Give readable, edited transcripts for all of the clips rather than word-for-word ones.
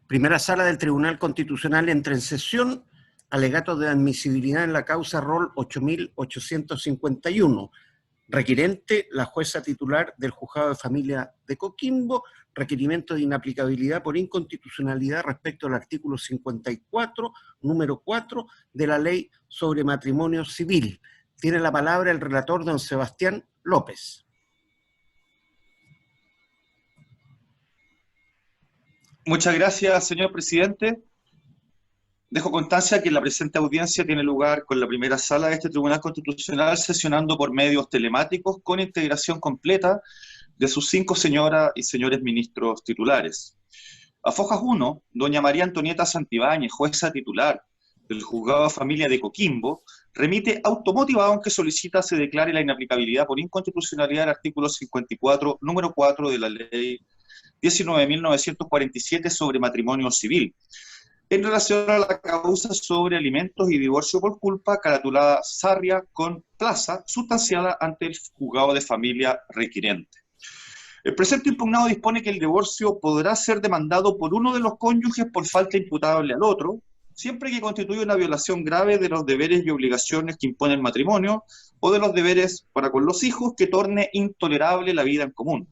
Primera Sala del Tribunal Constitucional entra en sesión. Alegatos de admisibilidad en la causa rol 8851. Requirente, la jueza titular del Juzgado de Familia de Coquimbo. Requerimiento de inaplicabilidad por inconstitucionalidad respecto al artículo 54, número 4, de la Ley sobre Matrimonio Civil. Tiene la palabra el relator, don Sebastián López. Muchas gracias, señor presidente. Dejo constancia que la presente audiencia tiene lugar con la primera sala de este Tribunal Constitucional sesionando por medios telemáticos con integración completa de sus 5 señoras y señores ministros titulares. A Fojas 1, doña María Antonieta Santibáñez, jueza titular del Juzgado de Familia de Coquimbo, remite automotivado en que solicita se declare la inaplicabilidad por inconstitucionalidad del artículo 54, número 4 de la Ley 19.947 sobre matrimonio civil, en relación a la causa sobre alimentos y divorcio por culpa, caratulada Sarria con Plaza, sustanciada ante el Juzgado de Familia requirente. El presente impugnado dispone que el divorcio podrá ser demandado por uno de los cónyuges por falta imputable al otro, siempre que constituya una violación grave de los deberes y obligaciones que impone el matrimonio o de los deberes para con los hijos que torne intolerable la vida en común.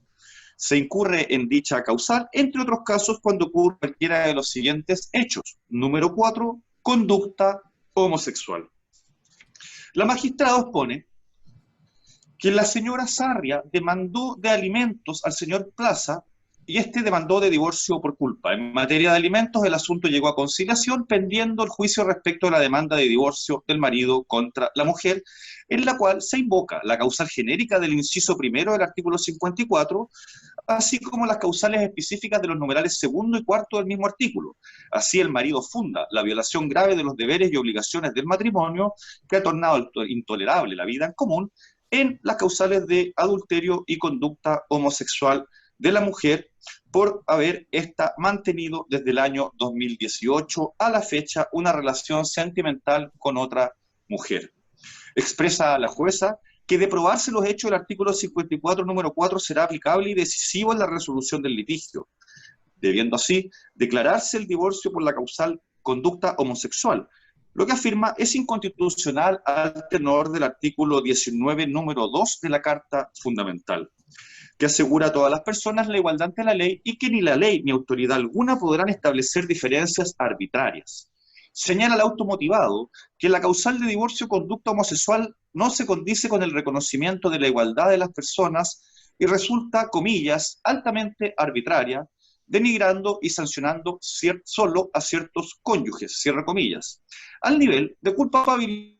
Se incurre en dicha causal, entre otros casos, cuando ocurre cualquiera de los siguientes hechos. Número 4, conducta homosexual. La magistrada expone que la señora Sarria demandó de alimentos al señor Plaza y este demandó de divorcio por culpa. En materia de alimentos, el asunto llegó a conciliación, pendiendo el juicio respecto a la demanda de divorcio del marido contra la mujer, en la cual se invoca la causal genérica del inciso primero del artículo 54, así como las causales específicas de los numerales segundo y cuarto del mismo artículo. Así el marido funda la violación grave de los deberes y obligaciones del matrimonio, que ha tornado intolerable la vida en común, en las causales de adulterio y conducta homosexual de la mujer, por haber ésta mantenido desde el año 2018 a la fecha una relación sentimental con otra mujer. Expresa la jueza que de probarse los hechos del artículo 54, número 4, será aplicable y decisivo en la resolución del litigio, debiendo así declararse el divorcio por la causal conducta homosexual. Lo que afirma es inconstitucional al tenor del artículo 19, número 2 de la Carta Fundamental, que asegura a todas las personas la igualdad ante la ley y que ni la ley ni autoridad alguna podrán establecer diferencias arbitrarias. Señala el automotivado que la causal de divorcio conducta homosexual no se condice con el reconocimiento de la igualdad de las personas y resulta, comillas, altamente arbitraria, denigrando y sancionando solo a ciertos cónyuges, cierre comillas, al nivel de culpabilidad.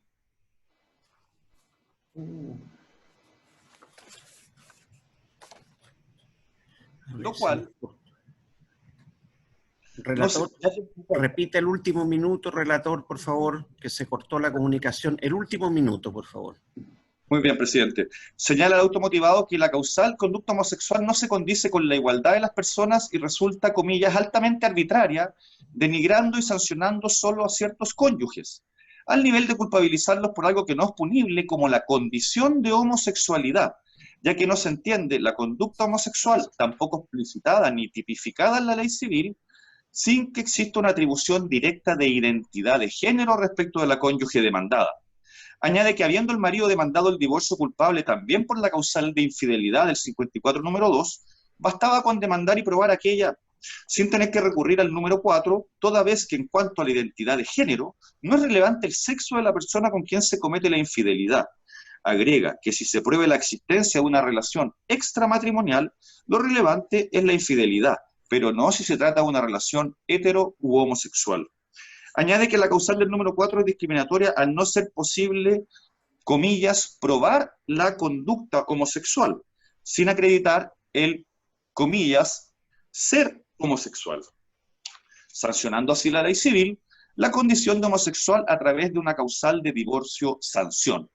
Lo cual... Relator, repite el último minuto, relator, por favor, que se cortó la comunicación. El último minuto, por favor. Muy bien, presidente. Señala el automotivado que la causal conducta homosexual no se condice con la igualdad de las personas y resulta, comillas, altamente arbitraria, denigrando y sancionando solo a ciertos cónyuges, al nivel de culpabilizarlos por algo que no es punible como la condición de homosexualidad, ya que no se entiende la conducta homosexual, tampoco explicitada ni tipificada en la ley civil, sin que exista una atribución directa de identidad de género respecto de la cónyuge demandada. Añade que habiendo el marido demandado el divorcio culpable también por la causal de infidelidad del 54 número 2, bastaba con demandar y probar aquella sin tener que recurrir al número 4, toda vez que en cuanto a la identidad de género, no es relevante el sexo de la persona con quien se comete la infidelidad. Agrega que si se pruebe la existencia de una relación extramatrimonial, lo relevante es la infidelidad, pero no si se trata de una relación hetero u homosexual. Añade que la causal del número 4 es discriminatoria al no ser posible, comillas, probar la conducta homosexual, sin acreditar el, comillas, ser homosexual, sancionando así la ley civil la condición de homosexual a través de una causal de divorcio-sanción.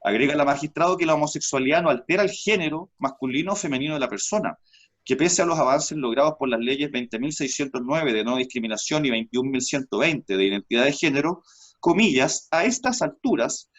Agrega la magistrado que la homosexualidad no altera el género masculino o femenino de la persona, que pese a los avances logrados por las leyes 20.609 de no discriminación y 21.120 de identidad de género, comillas, a estas alturas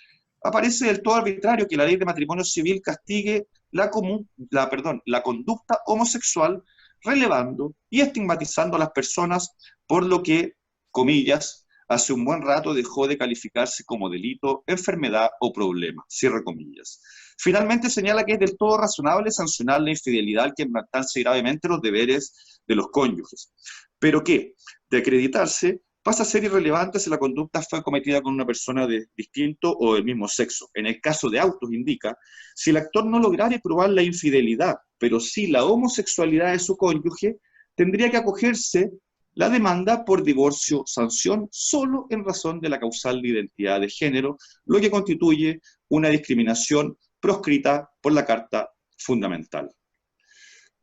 aparece del todo arbitrario que la ley de matrimonio civil castigue la conducta homosexual relevando y estigmatizando a las personas por lo que, comillas, hace un buen rato dejó de calificarse como delito, enfermedad o problema, cierre comillas. Finalmente señala que es del todo razonable sancionar la infidelidad al quebrantarse gravemente los deberes de los cónyuges, pero que, de acreditarse, pasa a ser irrelevante si la conducta fue cometida con una persona de distinto o del mismo sexo. En el caso de autos indica, si el actor no lograre probar la infidelidad, pero sí la homosexualidad de su cónyuge, tendría que acogerse la demanda por divorcio sanción solo en razón de la causal de identidad de género, lo que constituye una discriminación proscrita por la Carta Fundamental.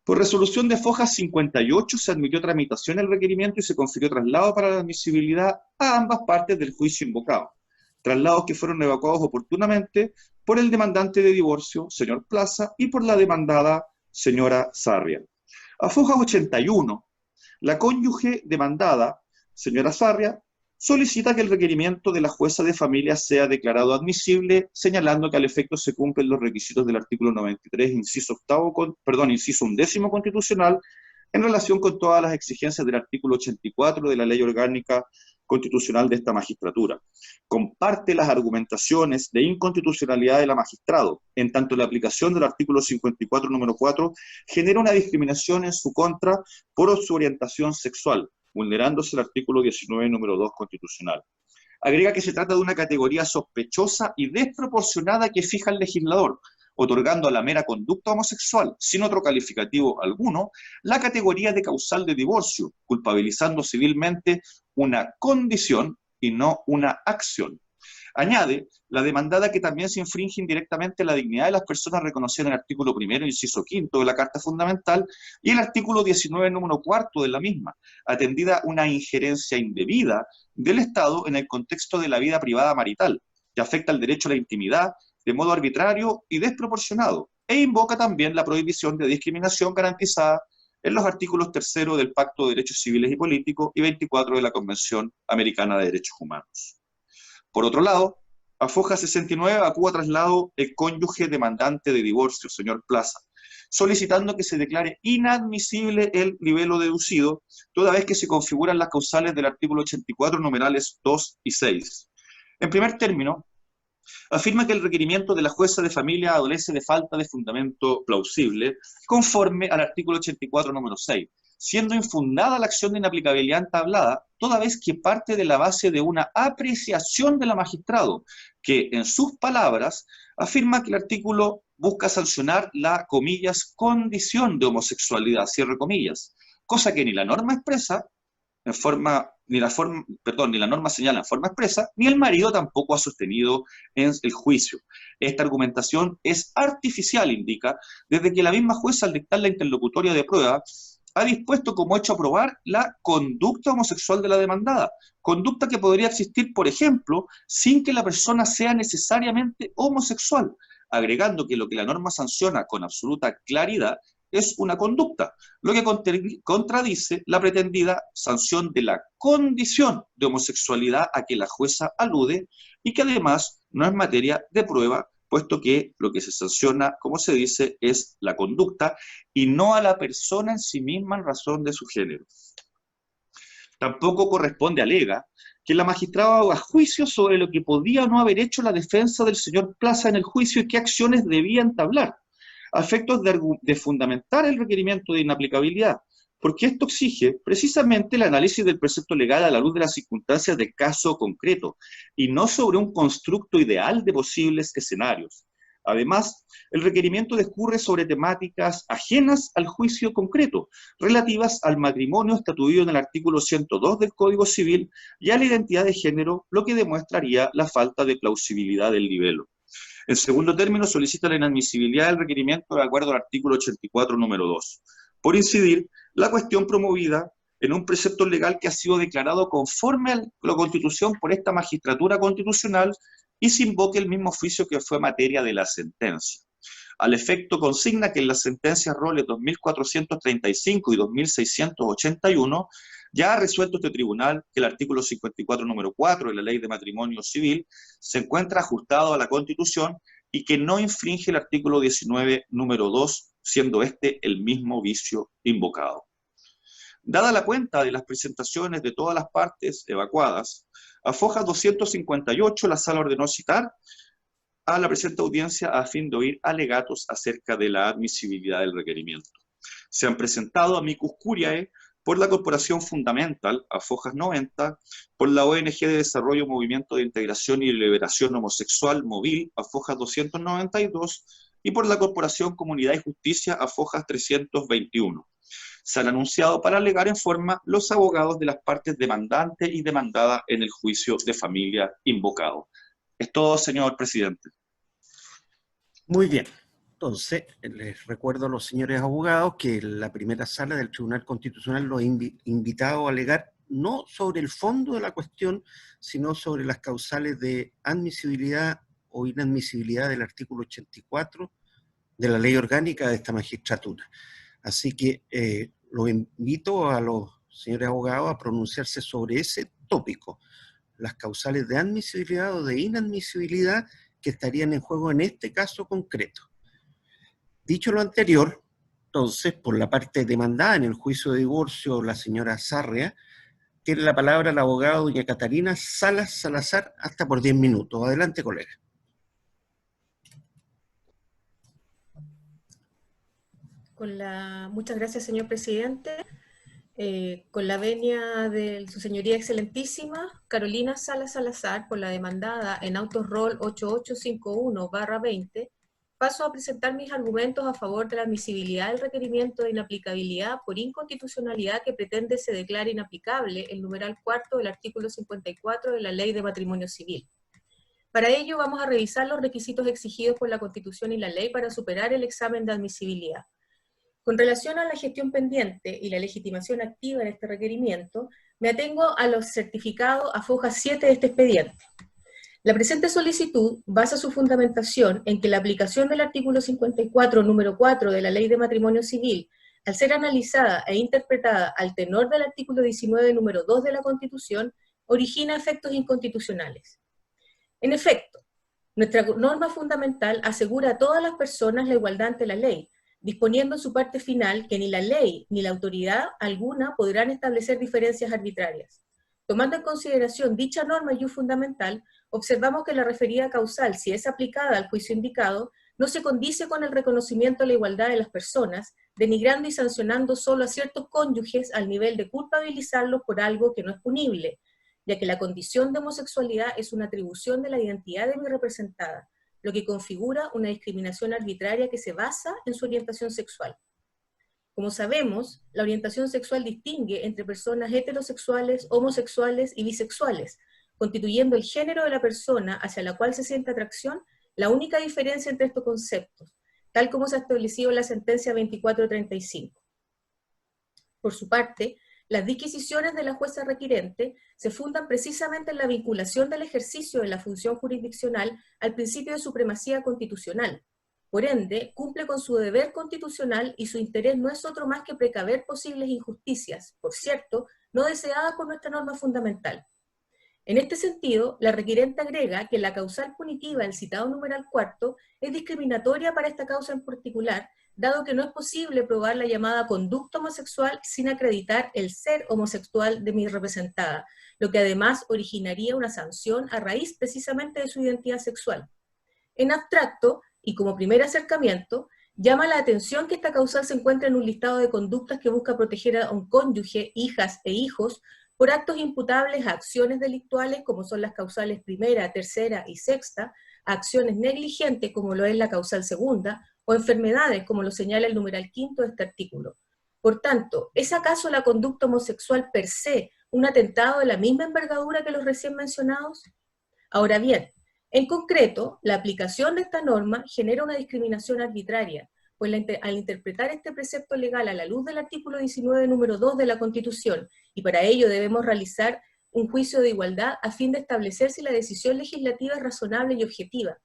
Por resolución de Fojas 58 se admitió tramitación el requerimiento y se confirió traslado para la admisibilidad a ambas partes del juicio invocado. Traslados que fueron evacuados oportunamente por el demandante de divorcio, señor Plaza, y por la demandada, señora Sarria. A Fojas 81, la cónyuge demandada, señora Sarria, solicita que el requerimiento de la jueza de familia sea declarado admisible, señalando que al efecto se cumplen los requisitos del artículo 93, inciso 11º constitucional, en relación con todas las exigencias del artículo 84 de la Ley Orgánica Constitucional de esta magistratura. Comparte las argumentaciones de inconstitucionalidad del magistrado, en tanto la aplicación del artículo 54, número 4, genera una discriminación en su contra por su orientación sexual, vulnerándose el artículo 19, número 2 constitucional. Agrega que se trata de una categoría sospechosa y desproporcionada que fija el legislador, otorgando a la mera conducta homosexual, sin otro calificativo alguno, la categoría de causal de divorcio, culpabilizando civilmente una condición y no una acción. Añade la demandada que también se infringe indirectamente la dignidad de las personas reconocida en el artículo 1º, inciso 5 de la Carta Fundamental y el artículo 19, número 4 de la misma, atendida una injerencia indebida del Estado en el contexto de la vida privada marital, que afecta el derecho a la intimidad de modo arbitrario y desproporcionado, e invoca también la prohibición de discriminación garantizada en los artículos 3 del Pacto de Derechos Civiles y Políticos y 24 de la Convención Americana de Derechos Humanos. Por otro lado, a Foja 69 evacúa traslado el cónyuge demandante de divorcio, señor Plaza, solicitando que se declare inadmisible el libelo deducido, toda vez que se configuran las causales del artículo 84, numerales 2 y 6. En primer término, afirma que el requerimiento de la jueza de familia adolece de falta de fundamento plausible, conforme al artículo 84, número 6, siendo infundada la acción de inaplicabilidad entablada, toda vez que parte de la base de una apreciación del magistrado, que, en sus palabras, afirma que el artículo busca sancionar la, comillas, condición de homosexualidad, cierre comillas, cosa que ni la norma expresa, ni la norma señala en forma expresa, ni el marido tampoco ha sostenido en el juicio. Esta argumentación es artificial, indica, desde que la misma jueza al dictar la interlocutoria de prueba ha dispuesto como hecho a probar la conducta homosexual de la demandada, conducta que podría existir, por ejemplo, sin que la persona sea necesariamente homosexual, agregando que lo que la norma sanciona con absoluta claridad es una conducta, lo que contradice la pretendida sanción de la condición de homosexualidad a que la jueza alude y que además no es materia de prueba, puesto que lo que se sanciona, como se dice, es la conducta y no a la persona en sí misma en razón de su género. Tampoco corresponde, alega, que la magistrada haga juicio sobre lo que podía o no haber hecho la defensa del señor Plaza en el juicio y qué acciones debía entablar, a efectos de fundamentar el requerimiento de inaplicabilidad, porque esto exige precisamente el análisis del precepto legal a la luz de las circunstancias del caso concreto, y no sobre un constructo ideal de posibles escenarios. Además, el requerimiento discurre sobre temáticas ajenas al juicio concreto, relativas al matrimonio estatuido en el artículo 102 del Código Civil y a la identidad de género, lo que demostraría la falta de plausibilidad del libelo. En segundo término, solicita la inadmisibilidad del requerimiento de acuerdo al artículo 84, número 2. Por incidir, la cuestión promovida en un precepto legal que ha sido declarado conforme a la Constitución por esta magistratura constitucional y se invoque el mismo oficio que fue materia de la sentencia. Al efecto, consigna que en las sentencias Roles 2435 y 2681 ya ha resuelto este tribunal que el artículo 54, número 4 de la Ley de Matrimonio Civil se encuentra ajustado a la Constitución y que no infringe el artículo 19, número 2, siendo este el mismo vicio invocado. Dada la cuenta de las presentaciones de todas las partes evacuadas, a foja 258 la sala ordenó citar a la presente audiencia a fin de oír alegatos acerca de la admisibilidad del requerimiento. Se han presentado amicus curiae por la Corporación Fundamental, a fojas 90, por la ONG de Desarrollo, Movimiento de Integración y Liberación Homosexual, MOVIL, a fojas 292, y por la Corporación Comunidad y Justicia, a fojas 321. Se han anunciado para alegar en forma los abogados de las partes demandante y demandada en el juicio de familia invocado. Es todo, señor presidente. Muy bien. Entonces, les recuerdo a los señores abogados que la primera sala del Tribunal Constitucional los ha invitado a alegar no sobre el fondo de la cuestión, sino sobre las causales de admisibilidad o inadmisibilidad del artículo 84 de la Ley Orgánica de esta magistratura. Así que los invito a los señores abogados a pronunciarse sobre ese tópico, las causales de admisibilidad o de inadmisibilidad que estarían en juego en este caso concreto. Dicho lo anterior, entonces, por la parte demandada en el juicio de divorcio, la señora Sarria, tiene la palabra la abogada doña Catarina Salas Salazar, hasta por 10 minutos. Adelante, colega. Muchas gracias, señor presidente. Con la venia de su señoría excelentísima, Carolina Salas Salazar, por la demandada en autos rol 8851/20, paso a presentar mis argumentos a favor de la admisibilidad del requerimiento de inaplicabilidad por inconstitucionalidad que pretende se declare inaplicable el numeral cuarto del artículo 54 de la Ley de Matrimonio Civil. Para ello vamos a revisar los requisitos exigidos por la Constitución y la ley para superar el examen de admisibilidad. Con relación a la gestión pendiente y la legitimación activa en este requerimiento, me atengo a los certificados a foja 7 de este expediente. La presente solicitud basa su fundamentación en que la aplicación del artículo 54, número 4 de la Ley de Matrimonio Civil, al ser analizada e interpretada al tenor del artículo 19, número 2 de la Constitución, origina efectos inconstitucionales. En efecto, nuestra norma fundamental asegura a todas las personas la igualdad ante la ley, disponiendo en su parte final que ni la ley ni la autoridad alguna podrán establecer diferencias arbitrarias. Tomando en consideración dicha norma y fundamental, observamos que la referida causal, si es aplicada al juicio indicado, no se condice con el reconocimiento de la igualdad de las personas, denigrando y sancionando solo a ciertos cónyuges al nivel de culpabilizarlos por algo que no es punible, ya que la condición de homosexualidad es una atribución de la identidad de mi representada, lo que configura una discriminación arbitraria que se basa en su orientación sexual. Como sabemos, la orientación sexual distingue entre personas heterosexuales, homosexuales y bisexuales, constituyendo el género de la persona hacia la cual se siente atracción la única diferencia entre estos conceptos, tal como se ha establecido en la sentencia 2435. Por su parte, las disquisiciones de la jueza requirente se fundan precisamente en la vinculación del ejercicio de la función jurisdiccional al principio de supremacía constitucional. Por ende, cumple con su deber constitucional y su interés no es otro más que precaver posibles injusticias, por cierto, no deseadas por nuestra norma fundamental. En este sentido, la requirente agrega que la causal punitiva del citado numeral cuarto es discriminatoria para esta causa en particular, dado que no es posible probar la llamada conducta homosexual sin acreditar el ser homosexual de mi representada, lo que además originaría una sanción a raíz precisamente de su identidad sexual. En abstracto, y como primer acercamiento, llama la atención que esta causal se encuentra en un listado de conductas que busca proteger a un cónyuge, hijas e hijos por actos imputables a acciones delictuales como son las causales primera, tercera y sexta, a acciones negligentes como lo es la causal segunda, o enfermedades como lo señala el numeral quinto de este artículo. Por tanto, ¿es acaso la conducta homosexual per se un atentado de la misma envergadura que los recién mencionados? Ahora bien, en concreto, la aplicación de esta norma genera una discriminación arbitraria, pues al interpretar este precepto legal a la luz del artículo 19, número 2 de la Constitución, y para ello debemos realizar un juicio de igualdad a fin de establecer si la decisión legislativa es razonable y objetiva.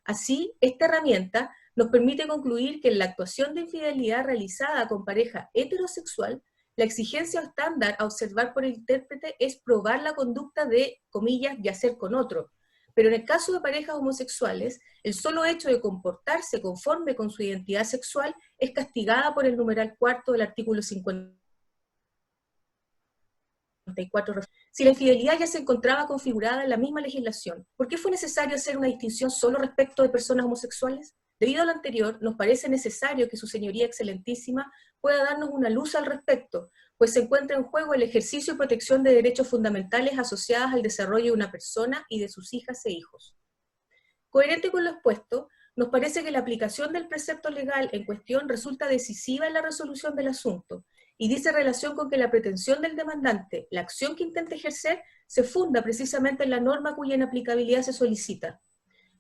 Así, esta herramienta nos permite concluir que en la actuación de infidelidad realizada con pareja heterosexual, la exigencia o estándar a observar por el intérprete es probar la conducta de, comillas, yacer con otro. Pero en el caso de parejas homosexuales, el solo hecho de comportarse conforme con su identidad sexual es castigada por el numeral cuarto del artículo 50. 54. Si la infidelidad ya se encontraba configurada en la misma legislación, ¿por qué fue necesario hacer una distinción solo respecto de personas homosexuales? Debido a lo anterior, nos parece necesario que su señoría excelentísima pueda darnos una luz al respecto, pues se encuentra en juego el ejercicio y protección de derechos fundamentales asociados al desarrollo de una persona y de sus hijas e hijos. Coherente con lo expuesto, nos parece que la aplicación del precepto legal en cuestión resulta decisiva en la resolución del asunto, y dice relación con que la pretensión del demandante, la acción que intenta ejercer, se funda precisamente en la norma cuya inaplicabilidad se solicita.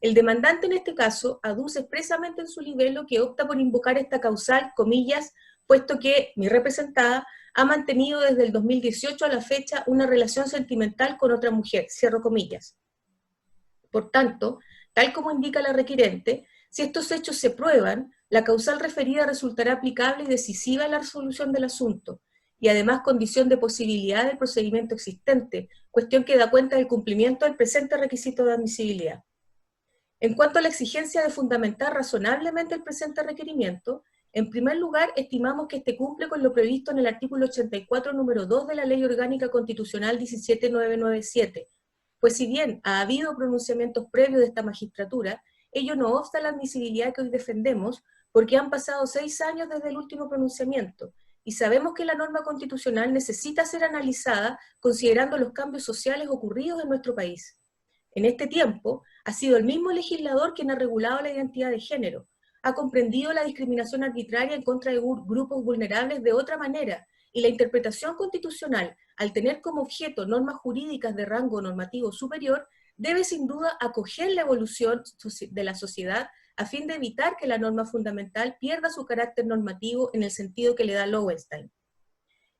El demandante en este caso aduce expresamente en su libelo que opta por invocar esta causal, comillas, puesto que mi representada ha mantenido desde el 2018 a la fecha una relación sentimental con otra mujer, cierro comillas. Por tanto, tal como indica la requirente, si estos hechos se prueban, la causal referida resultará aplicable y decisiva en la resolución del asunto, y además condición de posibilidad del procedimiento existente, cuestión que da cuenta del cumplimiento del presente requisito de admisibilidad. En cuanto a la exigencia de fundamentar razonablemente el presente requerimiento, en primer lugar, estimamos que este cumple con lo previsto en el artículo 84, número 2 de la Ley Orgánica Constitucional 17997, pues si bien ha habido pronunciamientos previos de esta magistratura, ello no obsta la admisibilidad que hoy defendemos, porque han pasado 6 años desde el último pronunciamiento, y sabemos que la norma constitucional necesita ser analizada considerando los cambios sociales ocurridos en nuestro país. En este tiempo, ha sido el mismo legislador quien ha regulado la identidad de género, ha comprendido la discriminación arbitraria en contra de grupos vulnerables de otra manera, y la interpretación constitucional, al tener como objeto normas jurídicas de rango normativo superior, debe sin duda acoger la evolución de la sociedad a fin de evitar que la norma fundamental pierda su carácter normativo en el sentido que le da Lowenstein.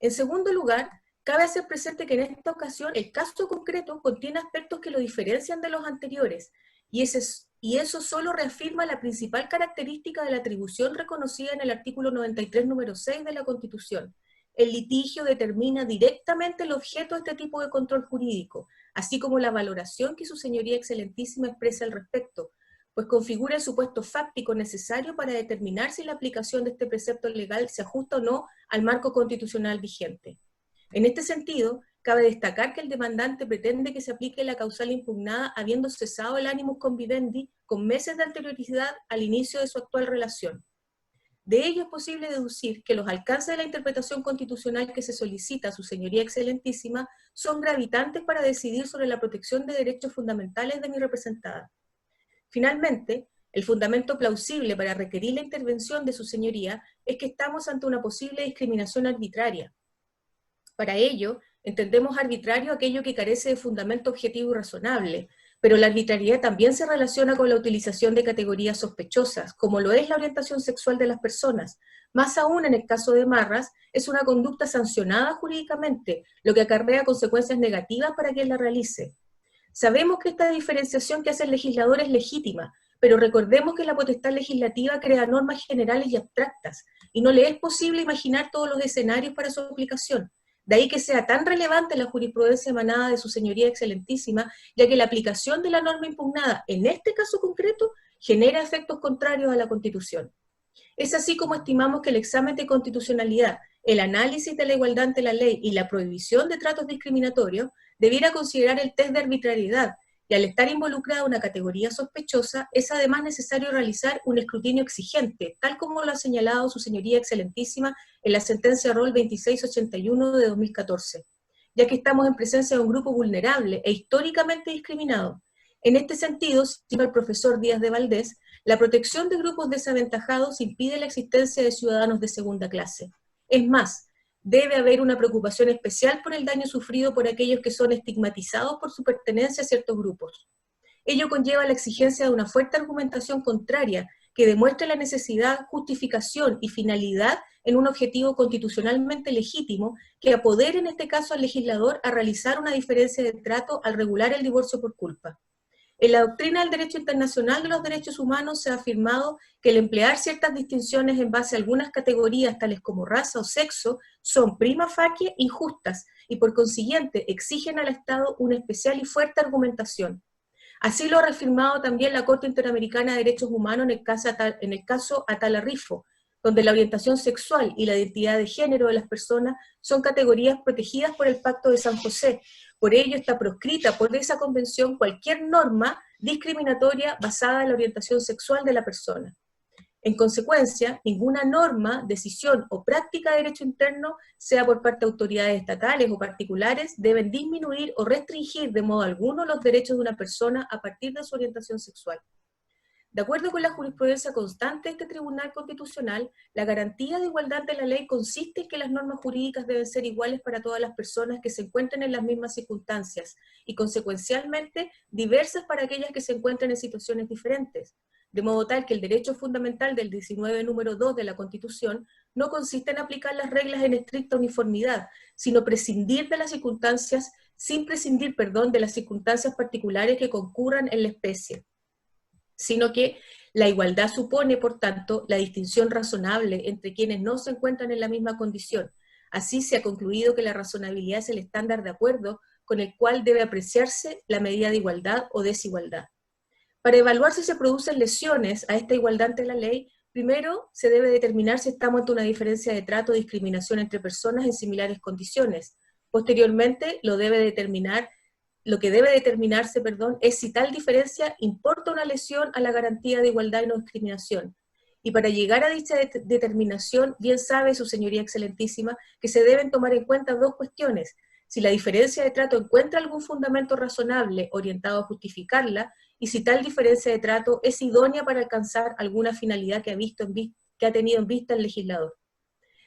En segundo lugar, cabe hacer presente que en esta ocasión el caso concreto contiene aspectos que lo diferencian de los anteriores, y eso solo reafirma la principal característica de la atribución reconocida en el artículo 93, número 6 de la Constitución. El litigio determina directamente el objeto de este tipo de control jurídico, así como la valoración que su señoría excelentísima expresa al respecto, pues configura el supuesto fáctico necesario para determinar si la aplicación de este precepto legal se ajusta o no al marco constitucional vigente. En este sentido, cabe destacar que el demandante pretende que se aplique la causal impugnada habiendo cesado el animus convivendi con meses de anterioridad al inicio de su actual relación. De ello es posible deducir que los alcances de la interpretación constitucional que se solicita a su señoría excelentísima son gravitantes para decidir sobre la protección de derechos fundamentales de mi representada. Finalmente, el fundamento plausible para requerir la intervención de su señoría es que estamos ante una posible discriminación arbitraria. Para ello, entendemos arbitrario aquello que carece de fundamento objetivo y razonable, pero la arbitrariedad también se relaciona con la utilización de categorías sospechosas, como lo es la orientación sexual de las personas. Más aún en el caso de Marras, es una conducta sancionada jurídicamente, lo que acarrea consecuencias negativas para quien la realice. Sabemos que esta diferenciación que hace el legislador es legítima, pero recordemos que la potestad legislativa crea normas generales y abstractas, y no le es posible imaginar todos los escenarios para su aplicación. De ahí que sea tan relevante la jurisprudencia emanada de su señoría excelentísima, ya que la aplicación de la norma impugnada, en este caso concreto, genera efectos contrarios a la Constitución. Es así como estimamos que el examen de constitucionalidad, el análisis de la igualdad ante la ley y la prohibición de tratos discriminatorios debiera considerar el test de arbitrariedad, y al estar involucrada una categoría sospechosa, es además necesario realizar un escrutinio exigente, tal como lo ha señalado su señoría excelentísima en la sentencia Rol 2681 de 2014, ya que estamos en presencia de un grupo vulnerable e históricamente discriminado. En este sentido, según el profesor Díaz de Valdés, la protección de grupos desaventajados impide la existencia de ciudadanos de segunda clase. Es más, debe haber una preocupación especial por el daño sufrido por aquellos que son estigmatizados por su pertenencia a ciertos grupos. Ello conlleva la exigencia de una fuerte argumentación contraria que demuestre la necesidad, justificación y finalidad en un objetivo constitucionalmente legítimo que apodere en este caso al legislador a realizar una diferencia de trato al regular el divorcio por culpa. En la doctrina del derecho internacional de los derechos humanos se ha afirmado que el emplear ciertas distinciones en base a algunas categorías tales como raza o sexo son prima facie injustas y por consiguiente exigen al Estado una especial y fuerte argumentación. Así lo ha reafirmado también la Corte Interamericana de Derechos Humanos en el caso Atala Rifo, donde la orientación sexual y la identidad de género de las personas son categorías protegidas por el Pacto de San José. Por ello está proscrita por esa convención cualquier norma discriminatoria basada en la orientación sexual de la persona. En consecuencia, ninguna norma, decisión o práctica de derecho interno, sea por parte de autoridades estatales o particulares, deben disminuir o restringir de modo alguno los derechos de una persona a partir de su orientación sexual. De acuerdo con la jurisprudencia constante de este Tribunal Constitucional, la garantía de igualdad de la ley consiste en que las normas jurídicas deben ser iguales para todas las personas que se encuentren en las mismas circunstancias y, consecuencialmente, diversas para aquellas que se encuentren en situaciones diferentes, de modo tal que el derecho fundamental del 19 número 2 de la Constitución no consiste en aplicar las reglas en estricta uniformidad, sino prescindir de las circunstancias, de las circunstancias particulares que concurran en la especie, sino que la igualdad supone, por tanto, la distinción razonable entre quienes no se encuentran en la misma condición. Así se ha concluido que la razonabilidad es el estándar de acuerdo con el cual debe apreciarse la medida de igualdad o desigualdad. Para evaluar si se producen lesiones a esta igualdad ante la ley, primero se debe determinar si estamos ante una diferencia de trato o discriminación entre personas en similares condiciones. Posteriormente, lo que debe determinarse es si tal diferencia importa una lesión a la garantía de igualdad y no discriminación. Y para llegar a dicha determinación, bien sabe su señoría excelentísima que se deben tomar en cuenta dos cuestiones: si la diferencia de trato encuentra algún fundamento razonable orientado a justificarla, y si tal diferencia de trato es idónea para alcanzar alguna finalidad que ha tenido en vista el legislador.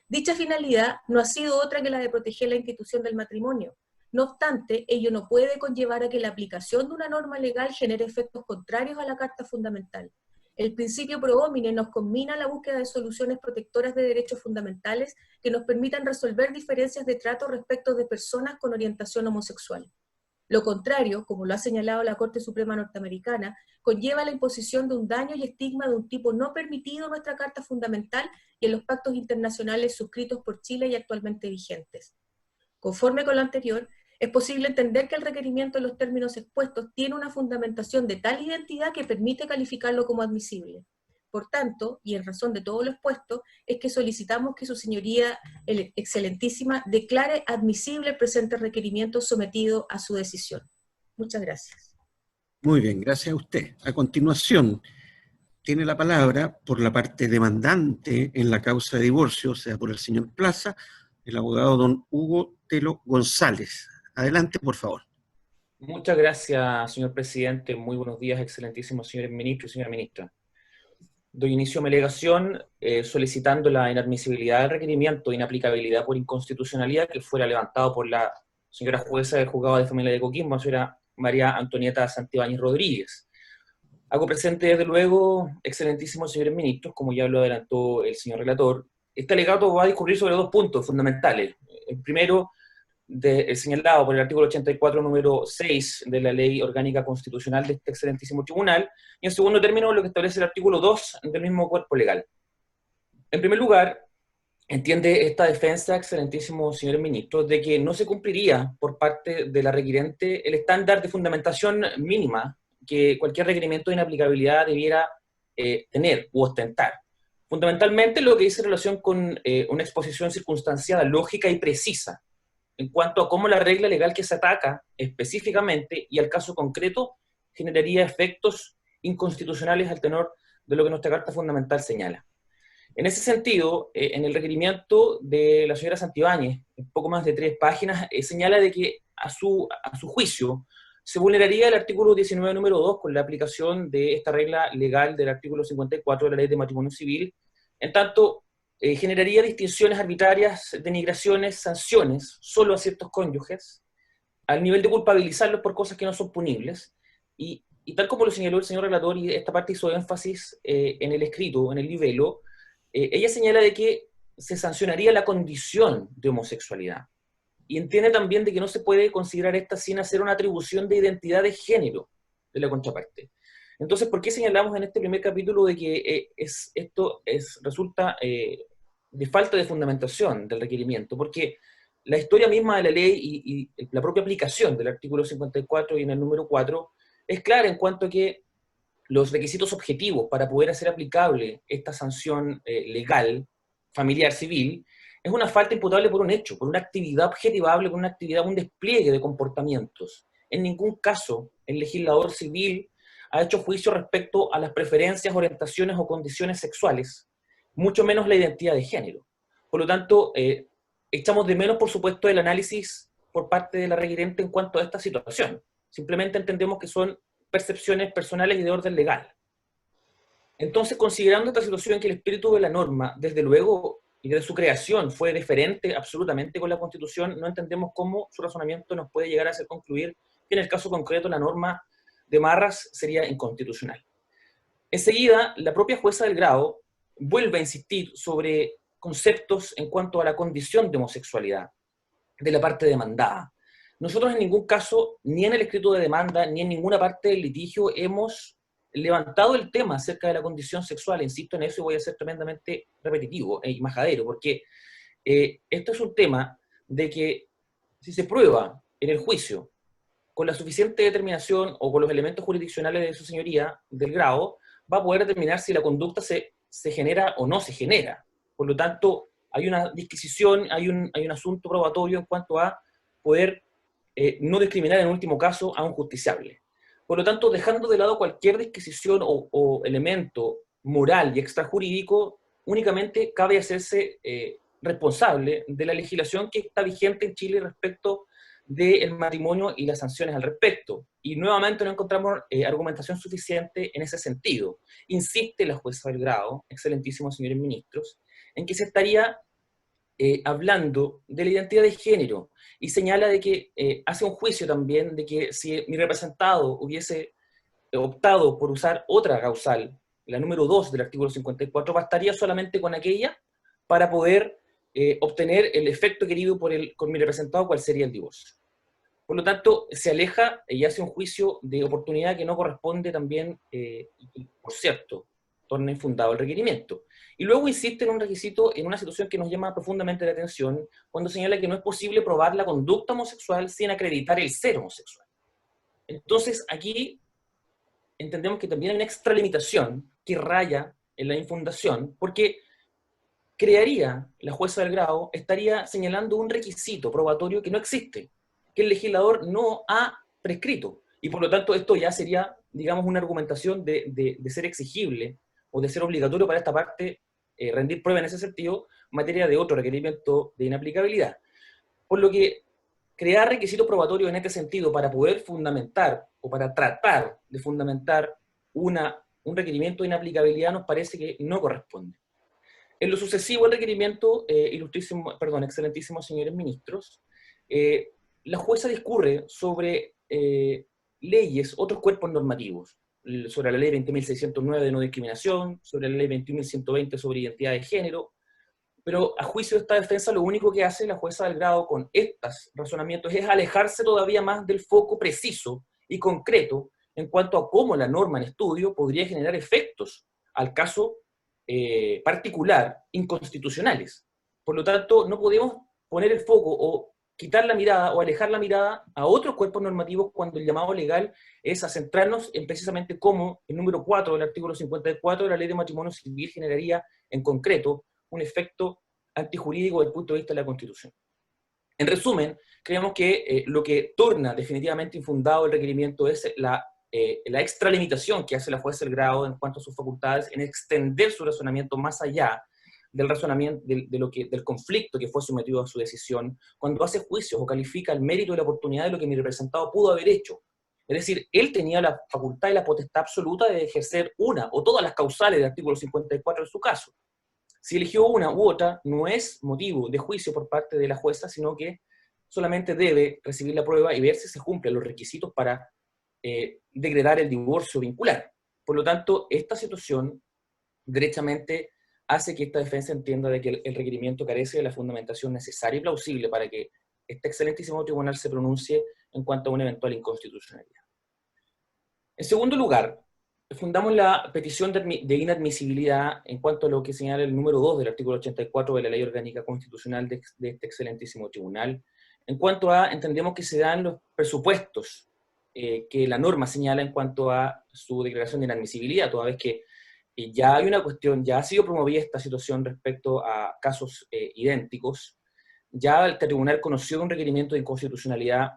Dicha finalidad no ha sido otra que la de proteger la institución del matrimonio. No obstante, ello no puede conllevar a que la aplicación de una norma legal genere efectos contrarios a la Carta Fundamental. El principio pro homine nos conmina a la búsqueda de soluciones protectoras de derechos fundamentales que nos permitan resolver diferencias de trato respecto de personas con orientación homosexual. Lo contrario, como lo ha señalado la Corte Suprema norteamericana, conlleva la imposición de un daño y estigma de un tipo no permitido en nuestra Carta Fundamental y en los pactos internacionales suscritos por Chile y actualmente vigentes. Conforme con lo anterior, es posible entender que el requerimiento en los términos expuestos tiene una fundamentación de tal identidad que permite calificarlo como admisible. Por tanto, y en razón de todo lo expuesto, es que solicitamos que su señoría excelentísima declare admisible el presente requerimiento sometido a su decisión. Muchas gracias. Muy bien, gracias a usted. A continuación, tiene la palabra por la parte demandante en la causa de divorcio, o sea, por el señor Plaza, el abogado don Hugo Telo González. Adelante, por favor. Muchas gracias, señor presidente. Muy buenos días, excelentísimos señores ministros y señora ministra. Doy inicio a mi alegación solicitando la inadmisibilidad del requerimiento de inaplicabilidad por inconstitucionalidad que fuera levantado por la señora jueza del Juzgado de Familia de Coquimbo, la señora María Antonieta Santibáñez Rodríguez. Hago presente, desde luego, excelentísimos señores ministros, como ya lo adelantó el señor relator. Este alegato va a discurrir sobre dos puntos fundamentales. El primero, señalado por el artículo 84, número 6 de la Ley Orgánica Constitucional de este excelentísimo tribunal, y en segundo término, lo que establece el artículo 2 del mismo cuerpo legal. En primer lugar, entiende esta defensa, excelentísimos señores ministros, de que no se cumpliría por parte de la requirente el estándar de fundamentación mínima que cualquier requerimiento de inaplicabilidad debiera tener u ostentar. Fundamentalmente lo que dice en relación con una exposición circunstanciada, lógica y precisa, en cuanto a cómo la regla legal que se ataca específicamente y al caso concreto generaría efectos inconstitucionales al tenor de lo que nuestra Carta Fundamental señala. En ese sentido, en el requerimiento de la señora Santibáñez, en poco más de 3 páginas, señala de que a su juicio se vulneraría el artículo 19, número 2, con la aplicación de esta regla legal del artículo 54 de la Ley de Matrimonio Civil, en tanto generaría distinciones arbitrarias, denigraciones, sanciones solo a ciertos cónyuges, al nivel de culpabilizarlos por cosas que no son punibles, y tal como lo señaló el señor relator, y esta parte hizo énfasis en el escrito, en el libelo, ella señala de que se sancionaría la condición de homosexualidad, y entiende también de que no se puede considerar esta sin hacer una atribución de identidad de género de la contraparte. Entonces, ¿por qué señalamos en este primer capítulo de que esto resulta de falta de fundamentación del requerimiento? Porque la historia misma de la ley y la propia aplicación del artículo 54 y en el número 4 es clara en cuanto a que los requisitos objetivos para poder hacer aplicable esta sanción legal, familiar, civil, es una falta imputable por un hecho, por una actividad objetivable, por una actividad, un despliegue de comportamientos. En ningún caso el legislador civil ha hecho juicio respecto a las preferencias, orientaciones o condiciones sexuales, mucho menos la identidad de género. Por lo tanto, echamos de menos, por supuesto, el análisis por parte de la requirente en cuanto a esta situación. Simplemente entendemos que son percepciones personales y de orden legal. Entonces, considerando esta situación en que el espíritu de la norma, desde luego, y desde su creación, fue diferente absolutamente con la Constitución, no entendemos cómo su razonamiento nos puede llegar a hacer concluir que en el caso concreto la norma de Marras sería inconstitucional. Enseguida, la propia jueza del grado vuelve a insistir sobre conceptos en cuanto a la condición de homosexualidad de la parte demandada. Nosotros en ningún caso, ni en el escrito de demanda, ni en ninguna parte del litigio, hemos levantado el tema acerca de la condición sexual. Insisto en eso y voy a ser tremendamente repetitivo y majadero, porque esto es un tema de que si se prueba en el juicio con la suficiente determinación o con los elementos jurisdiccionales de su señoría del grado, va a poder determinar si la conducta se genera o no se genera. Por lo tanto, hay una disquisición, hay un asunto probatorio en cuanto a poder no discriminar en último caso a un justiciable. Por lo tanto, dejando de lado cualquier disquisición o elemento moral y extrajurídico, únicamente cabe hacerse responsable de la legislación que está vigente en Chile respecto del matrimonio y las sanciones al respecto. Y nuevamente no encontramos argumentación suficiente en ese sentido. Insiste la jueza del grado, excelentísimos señores ministros, en que se estaría hablando de la identidad de género y señala de que hace un juicio también de que si mi representado hubiese optado por usar otra causal, la número 2 del artículo 54, bastaría solamente con aquella para poder obtener el efecto querido con mi representado, cuál sería el divorcio. Por lo tanto, se aleja y hace un juicio de oportunidad que no corresponde también, por cierto, torna infundado el requerimiento. Y luego insiste en un requisito, en una situación que nos llama profundamente la atención, cuando señala que no es posible probar la conducta homosexual sin acreditar el ser homosexual. Entonces, aquí entendemos que también hay una extralimitación que raya en la infundación, porque crearía, la jueza del grado, estaría señalando un requisito probatorio que no existe, que el legislador no ha prescrito. Y por lo tanto, esto ya sería, digamos, una argumentación de ser exigible o de ser obligatorio para esta parte rendir prueba en ese sentido, materia de otro requerimiento de inaplicabilidad. Por lo que crear requisitos probatorios en este sentido para poder fundamentar o para tratar de fundamentar un requerimiento de inaplicabilidad nos parece que no corresponde. En lo sucesivo al requerimiento, excelentísimos señores ministros, la jueza discurre sobre leyes, otros cuerpos normativos, sobre la ley 20.609 de no discriminación, sobre la ley 21.120 sobre identidad de género, pero a juicio de esta defensa lo único que hace la jueza del grado con estos razonamientos es alejarse todavía más del foco preciso y concreto en cuanto a cómo la norma en estudio podría generar efectos al caso particular inconstitucionales. Por lo tanto, no podemos poner el foco o quitar la mirada o alejar la mirada a otros cuerpos normativos cuando el llamado legal es a centrarnos en precisamente cómo el número 4 del artículo 54 de la Ley de Matrimonio Civil generaría en concreto un efecto antijurídico desde el punto de vista de la Constitución. En resumen, creemos que lo que torna definitivamente infundado el requerimiento es la extralimitación que hace la jueza del grado en cuanto a sus facultades en extender su razonamiento más allá del razonamiento del conflicto que fue sometido a su decisión, cuando hace juicios o califica el mérito y la oportunidad de lo que mi representado pudo haber hecho. Es decir, él tenía la facultad y la potestad absoluta de ejercer una o todas las causales del artículo 54 en su caso. Si eligió una u otra, no es motivo de juicio por parte de la jueza, sino que solamente debe recibir la prueba y ver si se cumplen los requisitos para decretar el divorcio vincular. Por lo tanto, esta situación derechamente hace que esta defensa entienda de que el requerimiento carece de la fundamentación necesaria y plausible para que este excelentísimo tribunal se pronuncie en cuanto a una eventual inconstitucionalidad. En segundo lugar, fundamos la petición de inadmisibilidad en cuanto a lo que señala el número 2 del artículo 84 de la Ley Orgánica Constitucional de este excelentísimo tribunal, en cuanto a, entendemos que se dan los presupuestos que la norma señala en cuanto a su declaración de inadmisibilidad, toda vez que ya hay una cuestión, ya ha sido promovida esta situación respecto a casos idénticos, ya el tribunal conoció un requerimiento de inconstitucionalidad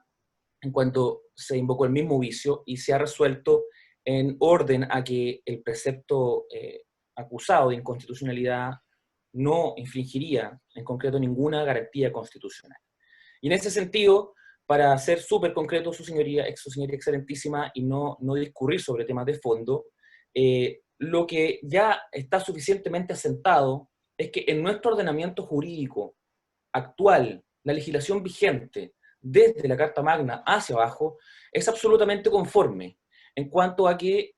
en cuanto se invocó el mismo vicio y se ha resuelto en orden a que el precepto acusado de inconstitucionalidad no infringiría en concreto ninguna garantía constitucional. Y en ese sentido, para ser súper concreto, su señoría excelentísima, y no discurrir sobre temas de fondo, lo que ya está suficientemente asentado es que en nuestro ordenamiento jurídico actual, la legislación vigente, desde la Carta Magna hacia abajo, es absolutamente conforme en cuanto a que,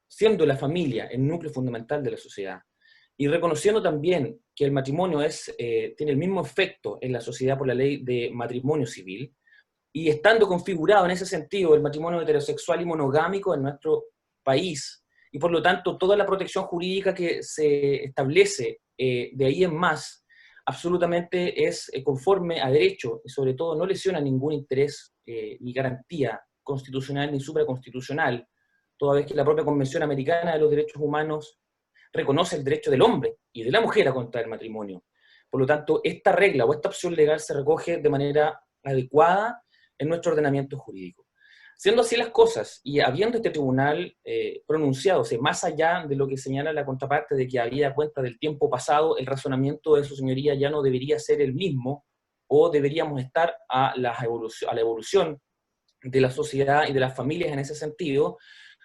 siendo la familia el núcleo fundamental de la sociedad, y reconociendo también que el matrimonio tiene el mismo efecto en la sociedad por la ley de matrimonio civil, y estando configurado en ese sentido el matrimonio heterosexual y monogámico en nuestro país, y por lo tanto toda la protección jurídica que se establece de ahí en más, absolutamente es conforme a derecho, y sobre todo no lesiona ningún interés ni garantía constitucional ni supraconstitucional, toda vez que la propia Convención Americana de los Derechos Humanos reconoce el derecho del hombre y de la mujer a contraer matrimonio. Por lo tanto, esta regla o esta opción legal se recoge de manera adecuada en nuestro ordenamiento jurídico. Siendo así las cosas, y habiendo este tribunal pronunciándose más allá de lo que señala la contraparte de que había cuenta del tiempo pasado, el razonamiento de su señoría ya no debería ser el mismo, o deberíamos estar a la evolución de la sociedad y de las familias en ese sentido.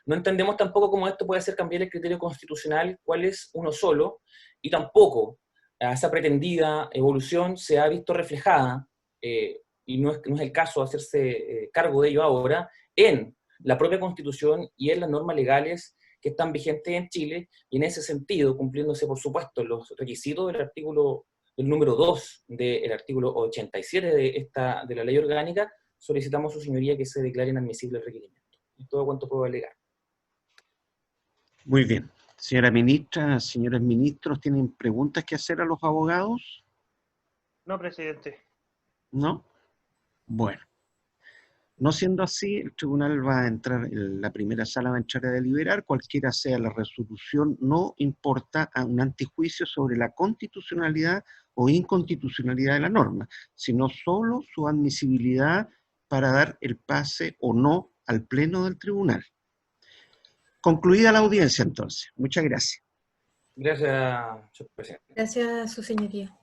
No entendemos tampoco cómo esto puede hacer cambiar el criterio constitucional, cuál es uno solo, y tampoco esa pretendida evolución se ha visto reflejada, y no es el caso de hacerse cargo de ello ahora, en la propia Constitución y en las normas legales que están vigentes en Chile, y en ese sentido, cumpliéndose por supuesto los requisitos del número 2 del artículo 87 de la ley orgánica, solicitamos a su señoría que se declare inadmisible el requerimiento. Es todo cuanto puedo alegar. Muy bien. Señora ministra, señores ministros, ¿tienen preguntas que hacer a los abogados? No, presidente. ¿No? Bueno. No siendo así, el tribunal va a entrar, la primera sala va a entrar a deliberar, cualquiera sea la resolución, no importa a un antejuicio sobre la constitucionalidad o inconstitucionalidad de la norma, sino solo su admisibilidad para dar el pase o no al pleno del tribunal. Concluida la audiencia entonces. Muchas gracias. Gracias, señor presidente. Gracias, su señoría.